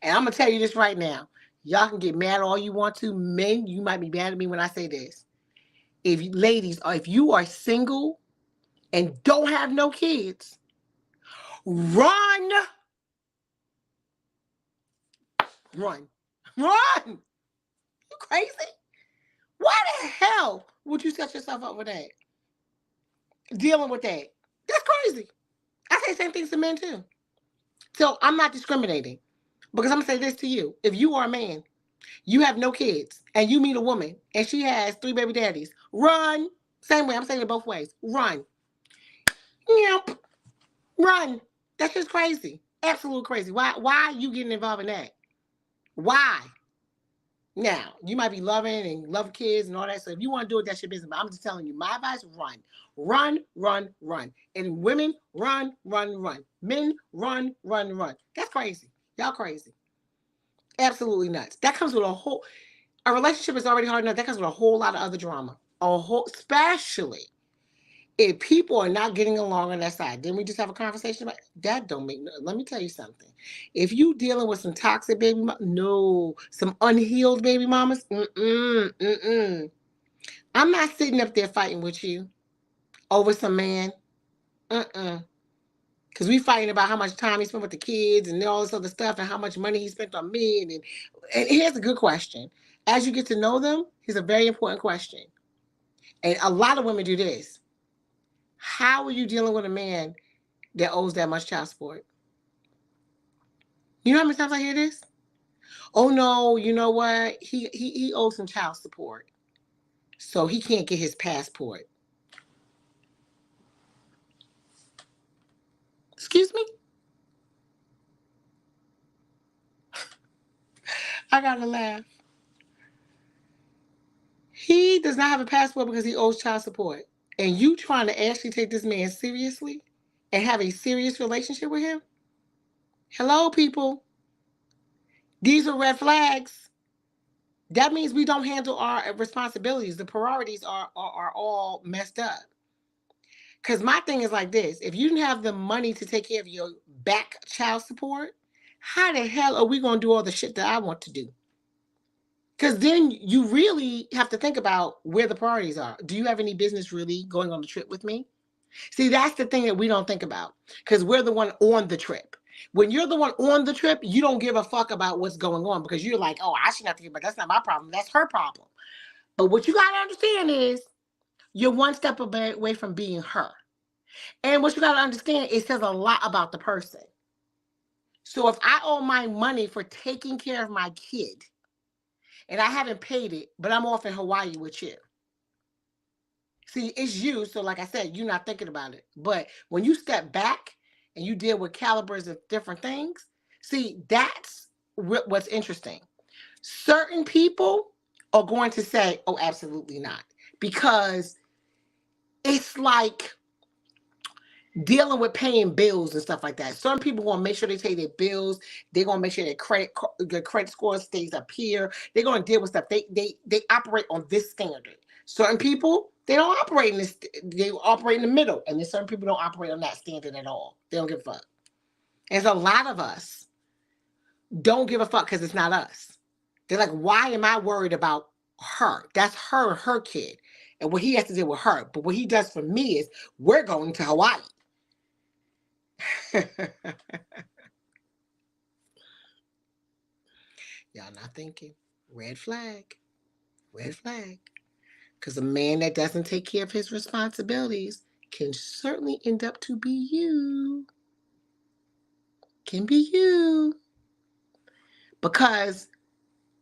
And I'm gonna tell you this right now. Y'all can get mad all you want to. Men, you might be mad at me when I say this. If you, ladies, or if you are single and don't have no kids, run. Run. Run. You crazy? Why the hell would you set yourself up with that? Dealing with that. That's crazy. I say the same things to men too. So I'm not discriminating. Because I'm gonna say this to you. If you are a man, you have no kids, and you meet a woman and she has 3 baby daddies, run. Same way, I'm saying it both ways. Run. Yep. Run. That's just crazy. Absolute crazy. Why are you getting involved in that? Why? Now, you might be loving and love kids and all that. So if you want to do it, that's your business. But I'm just telling you, my advice, run. Run, run, run. And women, run, run, run. Men, run, run, run. That's crazy. Y'all crazy. Absolutely nuts. That comes with a relationship is already hard enough. That comes with a whole lot of other drama. Especially if people are not getting along on that side. Didn't we just have a conversation about that? Don't make no. Let me tell you something. If you dealing with some toxic baby some unhealed baby mamas, I'm not sitting up there fighting with you over some man. Because we fighting about how much time he spent with the kids and all this other stuff and how much money he spent on me. And here's a good question. As you get to know them, here's a very important question. And a lot of women do this. How are you dealing with a man that owes that much child support? You know how many times I hear this? Oh no, you know what? He owes some child support. So he can't get his passport. Excuse me? I gotta laugh. He does not have a passport because he owes child support. And you trying to actually take this man seriously and have a serious relationship with him? Hello, people. These are red flags. That means we don't handle our responsibilities. The priorities are all messed up. Because my thing is like this. If you didn't have the money to take care of your back child support, how the hell are we going to do all the shit that I want to do? Because then you really have to think about where the priorities are. Do you have any business really going on the trip with me? See, that's the thing that we don't think about because we're the one on the trip. When you're the one on the trip, you don't give a fuck about what's going on because you're like, oh, I shouldn't have to give, but that's not my problem. That's her problem. But what you got to understand is you're one step away from being her. And what you got to understand, it says a lot about the person. So if I owe my money for taking care of my kid and I haven't paid it, but I'm off in Hawaii with you. See, it's you. So like I said, you're not thinking about it. But when you step back and you deal with calibers of different things, see, that's what's interesting. Certain people are going to say, oh, absolutely not. Because it's like dealing with paying bills and stuff like that. Some people want to make sure they pay their bills. They're going to make sure their credit score stays up here. They're going to deal with stuff. They operate on this standard. Certain people, they don't operate in this. They operate in the middle. And then certain people don't operate on that standard at all. They don't give a fuck. There's a lot of us don't give a fuck because it's not us. They're like, why am I worried about her? That's her kid. And what he has to deal with her. But what he does for me is we're going to Hawaii. Y'all not thinking. Red flag. Red flag. Because a man that doesn't take care of his responsibilities can certainly end up to be you. Can be you. Because,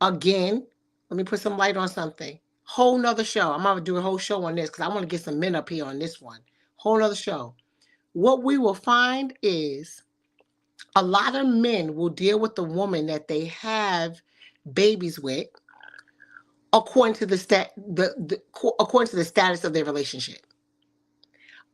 again, let me put some light on something. Whole nother show. I'm going to do a whole show on this because I want to get some men up here on this one. Whole nother show. What we will find is a lot of men will deal with the woman that they have babies with according to the status of their relationship.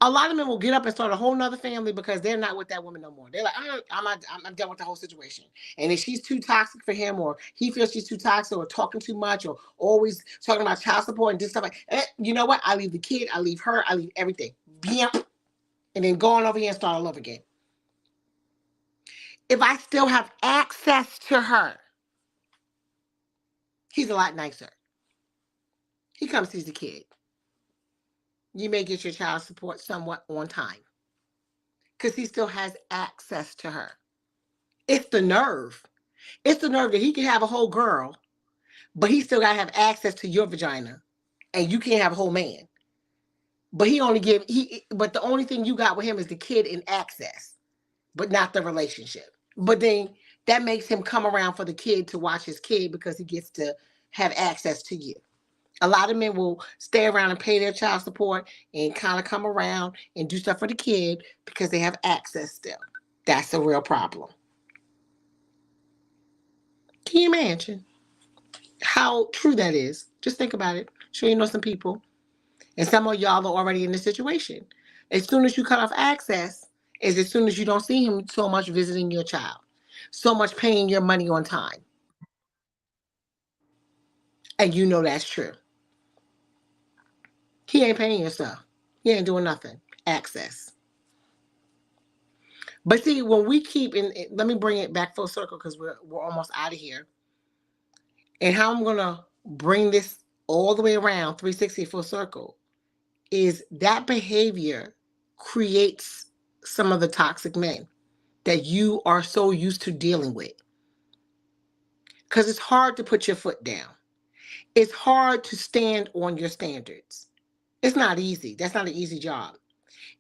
A lot of men will get up and start a whole nother family because they're not with that woman no more. They're like, I'm done with the whole situation. And if she's too toxic for him, or he feels she's too toxic, or talking too much, or always talking about child support and just stuff like, you know what? I leave the kid, I leave her, I leave everything. And then go on over here and start all over again. If I still have access to her, he's a lot nicer. He comes sees the kid. You may get your child support somewhat on time because he still has access to her. It's the nerve. It's the nerve that he can have a whole girl, but he still got to have access to your vagina, and you can't have a whole man. But but the only thing you got with him is the kid and access, but not the relationship. But then that makes him come around for the kid to watch his kid because he gets to have access to you. A lot of men will stay around and pay their child support and kind of come around and do stuff for the kid because they have access still. That's a real problem. Can you imagine how true that is? Just think about it. Sure, you know some people. And some of y'all are already in this situation. As soon as you cut off access, is as soon as you don't see him so much visiting your child, so much paying your money on time. And you know that's true. He ain't paying your stuff. He ain't doing nothing. Access. But see, when we keep let me bring it back full circle because we're almost out of here. And how I'm gonna bring this all the way around 360 full circle is that behavior creates some of the toxic men that you are so used to dealing with. Because it's hard to put your foot down. It's hard to stand on your standards. It's not easy. That's not an easy job.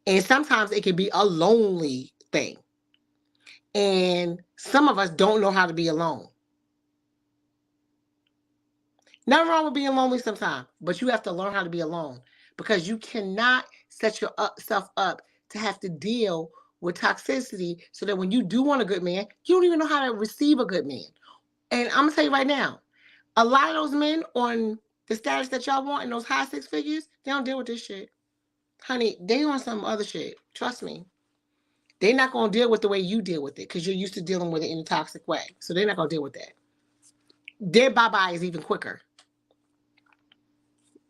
And sometimes it can be a lonely thing. And some of us don't know how to be alone. Nothing wrong with being lonely sometimes, but you have to learn how to be alone because you cannot set yourself up to have to deal with toxicity so that when you do want a good man, you don't even know how to receive a good man. And I'm going to tell you right now, a lot of those men on the status that y'all want in those high six figures, they don't deal with this shit. Honey, they on some other shit. Trust me. They're not going to deal with the way you deal with it because you're used to dealing with it in a toxic way. So they're not going to deal with that. Their bye-bye is even quicker.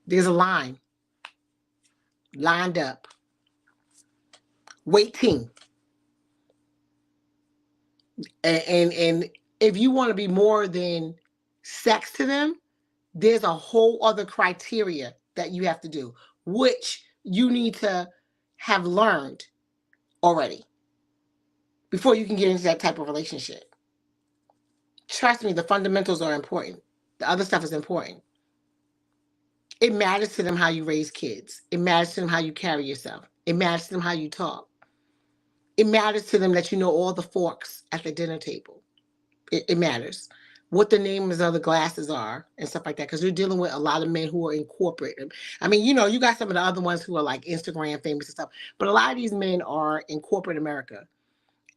There's a line lined up, waiting. And if you want to be more than sex to them, there's a whole other criteria that you have to do, which you need to have learned already before you can get into that type of relationship. Trust me, the fundamentals are important. The other stuff is important. It matters to them how you raise kids. It matters to them how you carry yourself. It matters to them how you talk. It matters to them that you know all the forks at the dinner table. It matters. What the names of the glasses are and stuff like that. Because you're dealing with a lot of men who are in corporate. I mean, you know, you got some of the other ones who are like Instagram famous and stuff. But a lot of these men are in corporate America.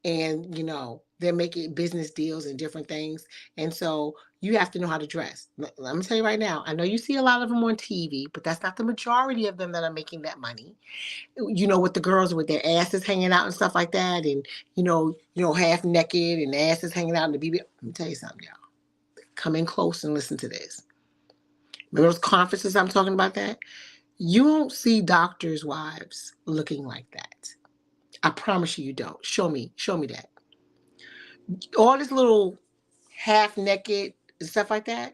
And, you know, they're making business deals and different things. And so you have to know how to dress. Let me tell you right now, I know you see a lot of them on TV, but that's not the majority of them that are making that money. You know, with the girls with their asses hanging out and stuff like that, and you know, half naked and asses hanging out in the BB. Let me tell you something, y'all. Come in close and listen to this. Remember those conferences I'm talking about that? You won't see doctors' wives looking like that. I promise you don't. Show me that. All this little half naked and stuff like that.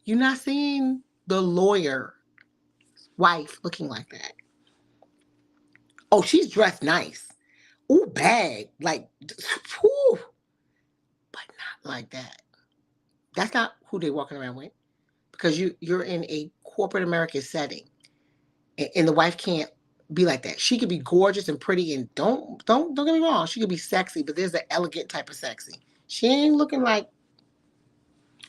You're not seeing the lawyer wife looking like that. Oh, she's dressed nice. Ooh, bag. Like, whew. But not like that. That's not who they're walking around with. Because you're in a corporate American setting. And the wife can't be like that. She could be gorgeous and pretty and don't get me wrong. She could be sexy, but there's an elegant type of sexy. She ain't looking like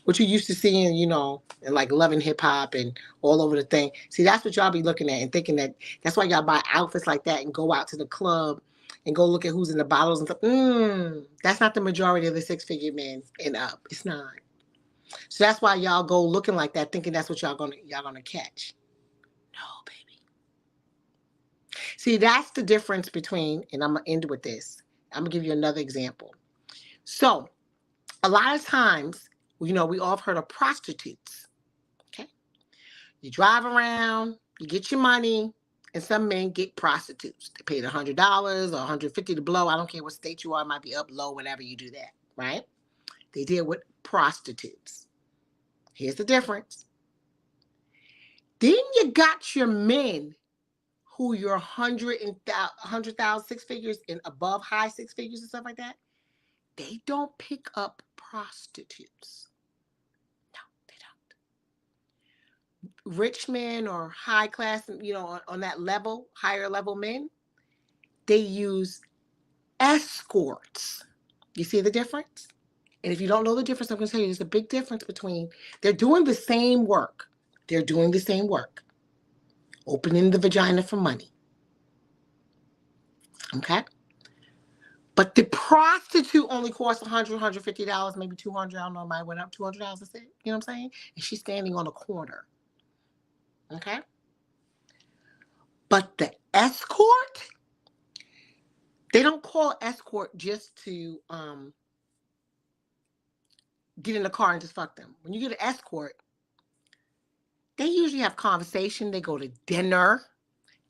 what you used to seeing, you know, and like loving hip hop and all over the thing. See, that's what y'all be looking at and thinking that's why y'all buy outfits like that and go out to the club and go look at who's in the bottles and stuff. That's not the majority of the six-figure men and up. It's not. So that's why y'all go looking like that, thinking that's what y'all gonna catch. No, baby. See, that's the difference between, and I'm going to end with this. I'm going to give you another example. So, a lot of times, we all have heard of prostitutes. Okay. You drive around, you get your money, and some men get prostitutes. They paid $100 or $150 to blow. I don't care what state you are. It might be up, low, whenever you do that, right? They deal with prostitutes. Here's the difference. Then you got your men who you're 100,000, six figures and above, high six figures and stuff like that. They don't pick up prostitutes. No, they don't. Rich men or high class, on that level, higher level men, they use escorts. You see the difference? And if you don't know the difference, I'm going to tell you there's a big difference between, they're doing the same work. They're doing the same work. Opening the vagina for money. Okay? But the prostitute only costs $100, $150, maybe $200. I don't know, it might went up $200, I said. You know what I'm saying? And she's standing on a corner. Okay? But the escort, they don't call escort just to get in the car and just fuck them. When you get an escort, they usually have conversation. They go to dinner.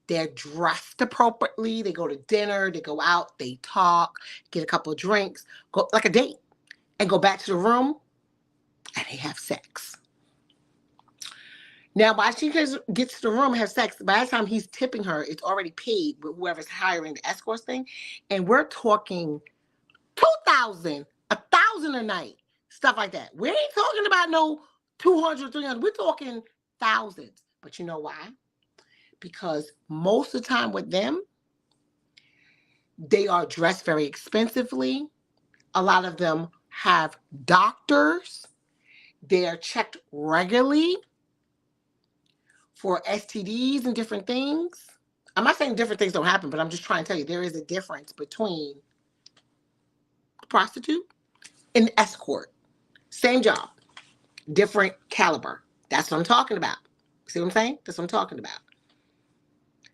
They're dressed appropriately. They go to dinner. They go out. They talk. Get a couple of drinks. Go like a date. And go back to the room. And they have sex. Now, by she gets to the room and has sex, by the time he's tipping her, it's already paid with whoever's hiring the escort thing. And we're talking $2,000, $1,000 a night. Stuff like that. We ain't talking about no 200, 300. We're talking thousands. But you know why? Because most of the time with them, they are dressed very expensively. A lot of them have doctors. They are checked regularly for STDs and different things. I'm not saying different things don't happen, but I'm just trying to tell you there is a difference between a prostitute and an escort. Same job, different caliber. That's what I'm talking about. See what I'm saying? That's what I'm talking about.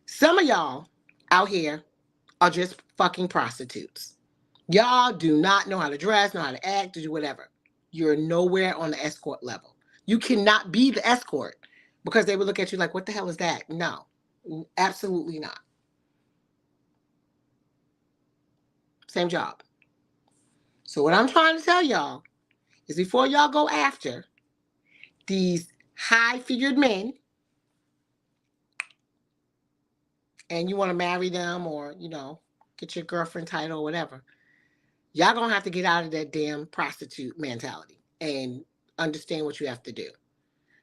Some of y'all out here are just fucking prostitutes. Y'all do not know how to dress, know how to act, to do whatever. You're nowhere on the escort level. You cannot be the escort because they would look at you like, what the hell is that? No, absolutely not. Same job. So what I'm trying to tell y'all is before y'all go after these high-figured men and you want to marry them or, get your girlfriend title or whatever, y'all going to have to get out of that damn prostitute mentality and understand what you have to do.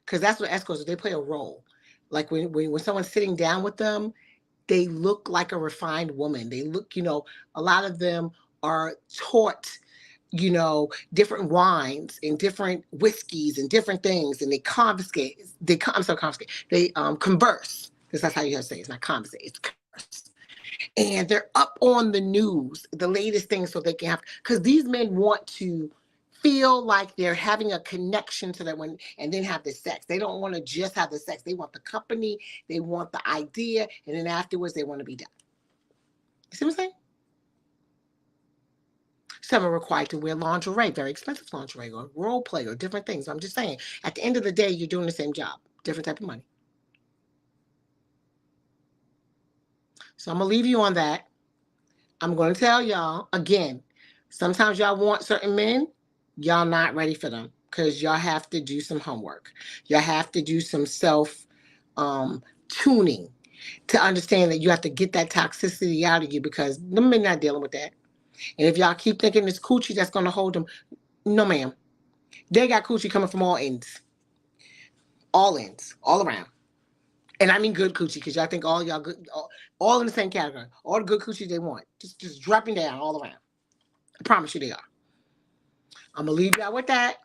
Because that's what escorts do. They play a role. Like when someone's sitting down with them, they look like a refined woman. They look, a lot of them are taught, different wines and different whiskeys and different things, and they converse. They converse. Because that's how you have to say it. It's not conversate, it's converse. And they're up on the news, the latest things, so they can have, because these men want to feel like they're having a connection to them and then have the sex. They don't want to just have the sex. They want the company, they want the idea, and then afterwards they want to be done. You see what I'm saying? Some are required to wear lingerie, very expensive lingerie, or role play, or different things. I'm just saying, at the end of the day, you're doing the same job, different type of money. So I'm going to leave you on that. I'm going to tell y'all, again, sometimes y'all want certain men, y'all not ready for them because y'all have to do some homework. Y'all have to do some self-tuning to understand that you have to get that toxicity out of you because the men not dealing with that. And if y'all keep thinking it's coochie that's going to hold them, no, ma'am. They got coochie coming from all ends, all around. And I mean good coochie because y'all think all y'all good, all in the same category. All the good coochie they want, just dropping down all around. I promise you they are. I'm gonna leave y'all with that.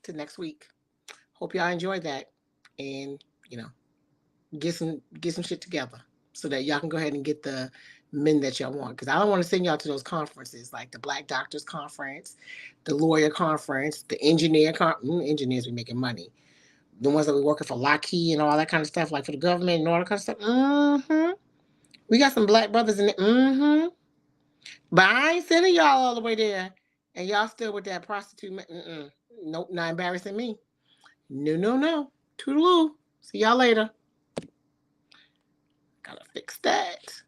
Till next week. Hope y'all enjoyed that, and get some shit together so that y'all can go ahead and get the men that y'all want. Because I don't want to send y'all to those conferences like the Black Doctors Conference, the Lawyer Conference, the Engineer Conference. Engineers be making money. the ones that we working for Lockheed and all that kind of stuff, like for the government and all that kind of stuff. Mm-hmm. We got some black brothers in it. Mm-hmm. But I ain't sending y'all all the way there, and y'all still with that prostitute. Nope, not embarrassing me. No, no, no. Toodaloo. See y'all later. Gotta fix that.